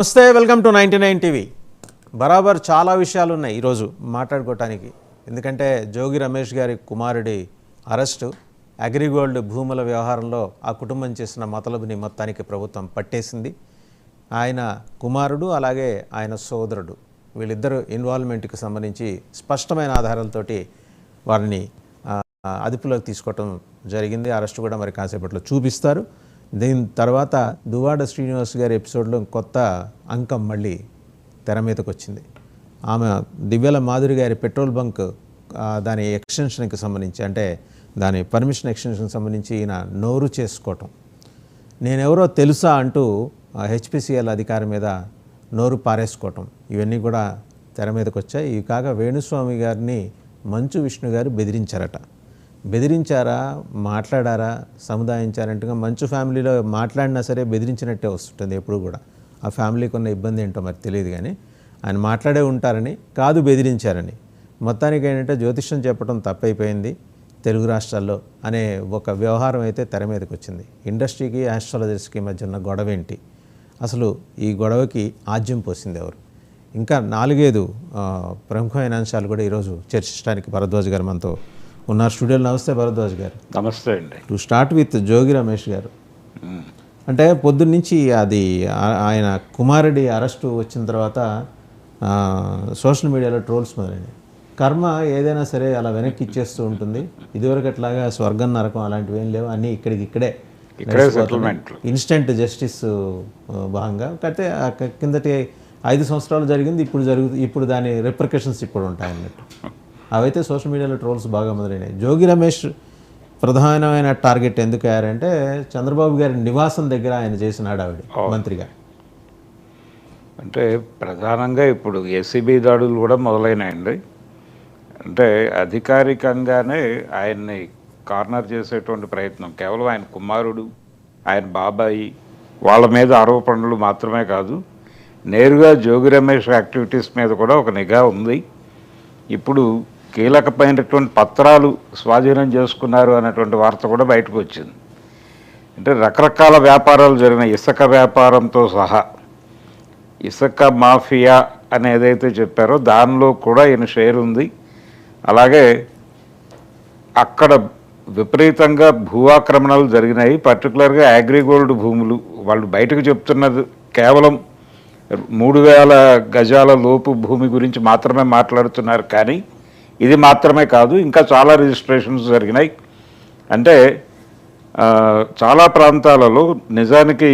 నమస్తే, welcome to 99 TV. బరాబర్ చాలా విషయాలు ఉన్నాయి ఈరోజు మాట్లాడుకోవటానికి. ఎందుకంటే జోగి రమేష్ గారి కుమారుడి అరెస్టు, అగ్రిగోల్డ్ భూముల వ్యవహారంలో ఆ కుటుంబం చేసిన మతలబుని మొత్తానికి ప్రభుత్వం పట్టేసింది. ఆయన కుమారుడు అలాగే ఆయన సోదరుడు వీళ్ళిద్దరు ఇన్వాల్వ్మెంట్కి సంబంధించి స్పష్టమైన ఆధారాలతోటి వారిని అదుపులోకి తీసుకోవటం జరిగింది. అరెస్టు కూడా మరి కాసేపట్లో చూపిస్తారు. దీని తర్వాత దువ్వాడ శ్రీనివాస్ గారి ఎపిసోడ్లో కొత్త అంకం మళ్ళీ తెర మీదకి వచ్చింది. ఆమె దివ్యల మాధురి గారి పెట్రోల్ బంక్ దాని ఎక్స్టెన్షన్కి సంబంధించి, అంటే దాని పర్మిషన్ ఎక్స్టెన్షన్కి సంబంధించి ఈయన నోరు చేసుకోవటం, నేనెవరో తెలుసా అంటూ హెచ్పిసిఎల్ అధికారి మీద నోరు పారేసుకోవటం, ఇవన్నీ కూడా తెర మీదకి వచ్చాయి. ఇవి కాక వేణుస్వామి గారిని మంచు విష్ణు గారు బెదిరించారా, మాట్లాడారా, సముదాయించారంటగా మంచు ఫ్యామిలీలో మాట్లాడినా సరే బెదిరించినట్టే వస్తుంటుంది ఎప్పుడు కూడా. ఆ ఫ్యామిలీకి ఉన్న ఇబ్బంది ఏంటో మరి తెలియదు, కానీ ఆయన మాట్లాడే ఉంటారని కాదు, బెదిరించారని. మొత్తానికి ఏంటంటే జ్యోతిష్యం చెప్పడం తప్పైపోయింది తెలుగు రాష్ట్రాల్లో అనే ఒక వ్యవహారం అయితే తెర మీదకి వచ్చింది. ఇండస్ట్రీకి ఆస్ట్రాలజర్స్కి మధ్య ఉన్న గొడవ ఏంటి, అసలు ఈ గొడవకి ఆజ్యం పోసింది ఎవరు, ఇంకా 4-5 ప్రముఖమైన అంశాలు కూడా ఈరోజు చర్చించడానికి భరద్వాజ్ గారు మనతో ఉన్నారు స్టూడియోలో. నమస్తే భరద్వాజ్ గారు. నమస్తే అండి. To start with Jogi Ramesh గారు, అంటే పొద్దున్నుంచి అది ఆయన కుమారుడి అరెస్టు వచ్చిన తర్వాత సోషల్ మీడియాలో ట్రోల్స్ మొదలైనవి. కర్మ ఏదైనా సరే అలా వెనక్కి ఇచ్చేస్తూ ఉంటుంది. ఇదివరకు అట్లాగా స్వర్గం నరకం అలాంటివి ఏం లేవు, అన్నీ ఇక్కడే ఇన్స్టెంట్ జస్టిస్ భాగంగా. కాకపోతే కిందటి 5 సంవత్సరాలు జరిగింది, ఇప్పుడు దాని రిప్రికషన్స్ ఇప్పుడు ఉంటాయి అన్నట్టు. అవైతే సోషల్ మీడియాలో ట్రోల్స్ బాగా మొదలైనాయి. జోగి రమేష్ ప్రధానమైన టార్గెట్ ఎందుకు అయ్యారంటే చంద్రబాబు గారి నివాసం దగ్గర ఆయన చేసిన హడావిడి మంత్రిగా. అంటే ప్రధానంగా ఇప్పుడు ఏసీబీ దాడులు కూడా మొదలైనాయండి. అంటే అధికారికంగానే ఆయన్ని కార్నర్ చేసేటువంటి ప్రయత్నం, కేవలం ఆయన కుమారుడు, ఆయన బాబాయి వాళ్ళ మీద ఆరోపణలు మాత్రమే కాదు, నేరుగా జోగి రమేష్ యాక్టివిటీస్ మీద కూడా ఒక నిఘా ఉంది. ఇప్పుడు కీలకమైనటువంటి పత్రాలు స్వాధీనం చేసుకున్నారు అన్నటువంటి వార్త కూడా బయటకు వచ్చింది. అంటే రకరకాల వ్యాపారాలు జరిగిన ఇసుక వ్యాపారంతో సహా ఇసుక మాఫియా అని ఏదైతే చెప్పారో దానిలో కూడా ఈయన షేర్ ఉంది. అలాగే అక్కడ విపరీతంగా భూ ఆక్రమణలు జరిగినాయి. పర్టికులర్గా అగ్రిగోల్డ్ భూములు వాళ్ళు బయటకు చెప్తున్నది కేవలం 3000 గజాల లోపు భూమి గురించి మాత్రమే మాట్లాడుతున్నారు. కానీ ఇది మాత్రమే కాదు, ఇంకా చాలా రిజిస్ట్రేషన్స్ జరిగినాయి. అంటే చాలా ప్రాంతాలలో నిజానికి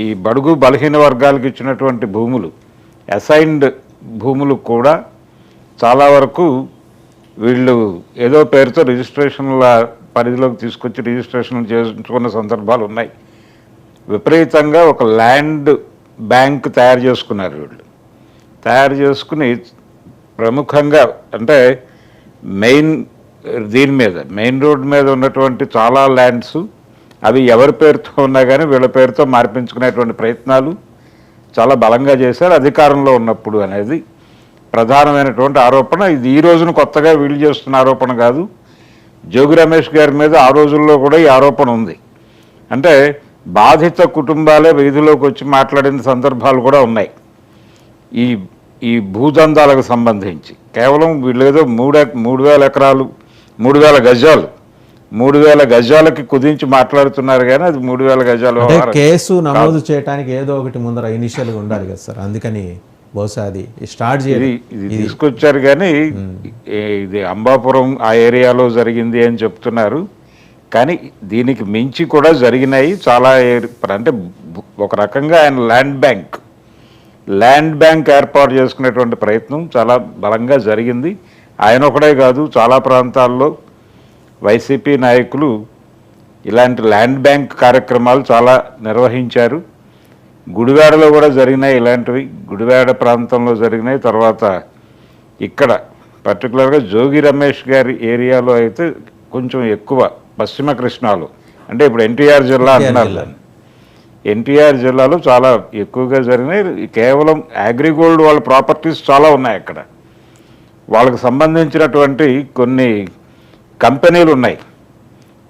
ఈ బడుగు బలహీన వర్గాలకు ఇచ్చినటువంటి భూములు, అసైన్డ్ భూములు కూడా చాలా వరకు వీళ్ళు ఏదో పేరుతో రిజిస్ట్రేషన్ల పరిధిలోకి తీసుకొచ్చి రిజిస్ట్రేషన్లు చేసుకున్న సందర్భాలు ఉన్నాయి. విపరీతంగా ఒక ల్యాండ్ బ్యాంక్ తయారు చేసుకున్నారు వీళ్ళు. తయారు చేసుకుని ప్రముఖంగా అంటే మెయిన్ రోడ్ మీద ఉన్నటువంటి చాలా ల్యాండ్స్ అవి ఎవరి పేరుతో ఉన్నా కానీ వీళ్ళ పేరుతో మార్పించుకునేటువంటి ప్రయత్నాలు చాలా బలంగా చేశారు అధికారంలో ఉన్నప్పుడు అనేది ప్రధానమైనటువంటి ఆరోపణ. ఇది ఈ రోజున కొత్తగా వీళ్ళు చేస్తున్న ఆరోపణ కాదు. జోగి రమేష్ గారి మీద ఆ రోజుల్లో కూడా ఈ ఆరోపణ ఉంది. అంటే బాధిత కుటుంబాలే వీధిలోకి వచ్చి మాట్లాడిన సందర్భాలు కూడా ఉన్నాయి. ఈ భూదందాలకు సంబంధించి కేవలం వీళ్ళేదో 3,000 ఎకరాలు 3,000 గజాలకి కుదించి మాట్లాడుతున్నారు, కానీ అది 3,000 గజాలు కేసు నమోదు చేయడానికి ఏదో ఒకటి ముందర ఇనిషియల్గా ఉండాలి కదా సార్. అందుకని బహుశా అది స్టార్ట్ చేయాలి. ఇది తీసుకొచ్చారు, కానీ ఇది అంబాపురం ఆ ఏరియాలో జరిగింది అని చెప్తున్నారు. కానీ దీనికి మించి కూడా జరిగినాయి చాలా. అంటే ఒక రకంగా ఆయన ల్యాండ్ బ్యాంక్ ఏర్పాటు చేసుకునేటువంటి ప్రయత్నం చాలా బలంగా జరిగింది. ఆయన ఒకడే కాదు, చాలా ప్రాంతాల్లో వైసీపీ నాయకులు ఇలాంటి ల్యాండ్ బ్యాంక్ కార్యక్రమాలు చాలా నిర్వహించారు. గుడివాడలో కూడా జరిగినాయి ఇలాంటివి, గుడివాడ ప్రాంతంలో జరిగినాయి. తర్వాత ఇక్కడ పర్టికులర్గా జోగి రమేష్ గారి ఏరియాలో అయితే కొంచెం ఎక్కువ, పశ్చిమ కృష్ణాలో, అంటే ఇప్పుడు ఎన్టీఆర్ జిల్లా అంటున్నారు, ఎన్టీఆర్ జిల్లాలో చాలా ఎక్కువగా జరిగినాయి. కేవలం అగ్రిగోల్డ్ వాళ్ళ ప్రాపర్టీస్ చాలా ఉన్నాయి అక్కడ. వాళ్ళకు సంబంధించినటువంటి కొన్ని కంపెనీలు ఉన్నాయి.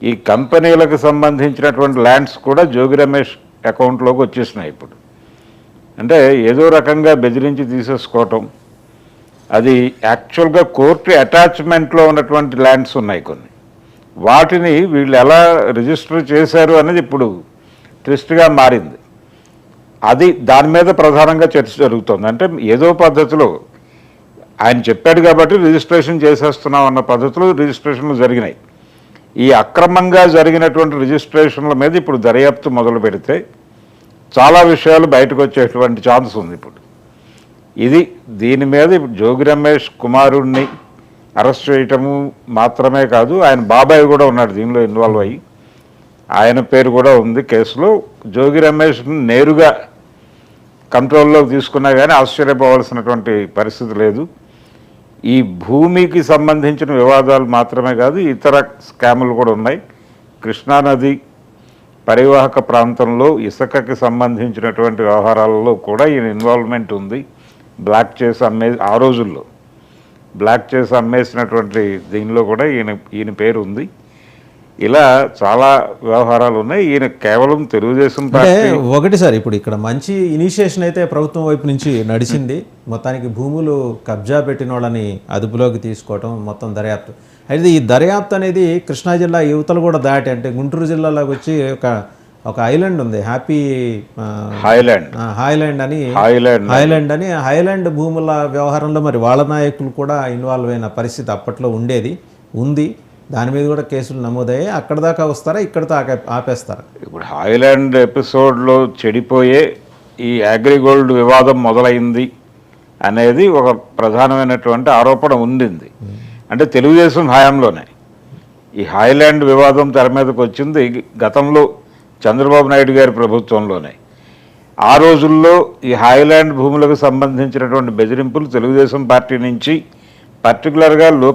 ఈ కంపెనీలకు సంబంధించినటువంటి ల్యాండ్స్ కూడా జోగి రమేష్ అకౌంట్లోకి వచ్చేసినాయి ఇప్పుడు. అంటే ఏదో రకంగా బెదిరించి తీసేసుకోవటం, అది యాక్చువల్గా కోర్టు అటాచ్మెంట్లో ఉన్నటువంటి ల్యాండ్స్ ఉన్నాయి కొన్ని, వాటిని వీళ్ళు ఎలా రిజిస్టర్ చేశారు అనేది ఇప్పుడు ట్విస్ట్గా మారింది. అది దాని మీద ప్రధానంగా చర్చ జరుగుతుంది. అంటే ఏదో పద్ధతిలో ఆయన చెప్పాడు కాబట్టి రిజిస్ట్రేషన్ చేసేస్తున్నాం అన్న పద్ధతిలో రిజిస్ట్రేషన్లు జరిగినాయి. ఈ అక్రమంగా జరిగినటువంటి రిజిస్ట్రేషన్ల మీద ఇప్పుడు దర్యాప్తు మొదలు పెడితే చాలా విషయాలు బయటకు వచ్చేటువంటి ఛాన్స్ ఉంది. ఇప్పుడు దీని మీద ఇప్పుడు జోగి రమేష్ కుమారుడిని అరెస్ట్ చేయటము మాత్రమే కాదు, ఆయన బాబాయ్ కూడా ఉన్నాడు దీనిలో ఇన్వాల్వ్ అయ్యి, ఆయన పేరు కూడా ఉంది కేసులో. జోగి రమేష్ని నేరుగా కంట్రోల్లోకి తీసుకున్నా కానీ ఆశ్చర్యపోవాల్సినటువంటి పరిస్థితి లేదు. ఈ భూమికి సంబంధించిన వివాదాలు మాత్రమే కాదు, ఇతర స్కాములు కూడా ఉన్నాయి. కృష్ణానది పరివాహక ప్రాంతంలో ఇసుకకి సంబంధించినటువంటి వ్యవహారాలలో కూడా ఈయన ఇన్వాల్వ్మెంట్ ఉంది. బ్లాక్ చేసి ఆ రోజుల్లో బ్లాక్ చేసి అమ్మేసినటువంటి దీనిలో కూడా ఈయన పేరు ఉంది. ఇలా చాలా వ్యవహారాలు ఉన్నాయి. ఈయన కేవలం తెలుగుదేశం పార్టీ ఒకటి సార్, ఇప్పుడు ఇక్కడ మంచి ఇనిషియేషన్ అయితే ప్రభుత్వం వైపు నుంచి నడిచింది. మొత్తానికి భూములు కబ్జా పెట్టిన వాళ్ళని అదుపులోకి తీసుకోవటం, మొత్తం దర్యాప్తు. అయితే ఈ దర్యాప్తు అనేది కృష్ణా జిల్లా యువతలు కూడా దాటి, అంటే గుంటూరు జిల్లాలోకి వచ్చి ఒక ఐలాండ్ ఉంది, హైలాండ్ భూముల వ్యవహారంలో మరి వాళ్ళ నాయకులు కూడా ఇన్వాల్వ్ అయిన పరిస్థితి అప్పట్లో ఉంది. దాని మీద కూడా కేసులు నమోదయ్యాయి. అక్కడ దాకా వస్తారా, ఇక్కడితో ఆపేస్తారా? ఇప్పుడు హైలాండ్ ఎపిసోడ్లో చెడిపోయే ఈ అగ్రిగోల్డ్ వివాదం మొదలైంది అనేది ఒక ప్రధానమైనటువంటి ఆరోపణ ఉండింది. అంటే తెలుగుదేశం హయాంలోనే ఈ హైలాండ్ వివాదం తెర మీదకి వచ్చింది గతంలో చంద్రబాబు నాయుడు గారి ప్రభుత్వంలోనే. ఆ రోజుల్లో ఈ హైలాండ్ భూములకు సంబంధించినటువంటి బెదిరింపులు తెలుగుదేశం పార్టీ నుంచి పర్టికులర్గా లోకేష్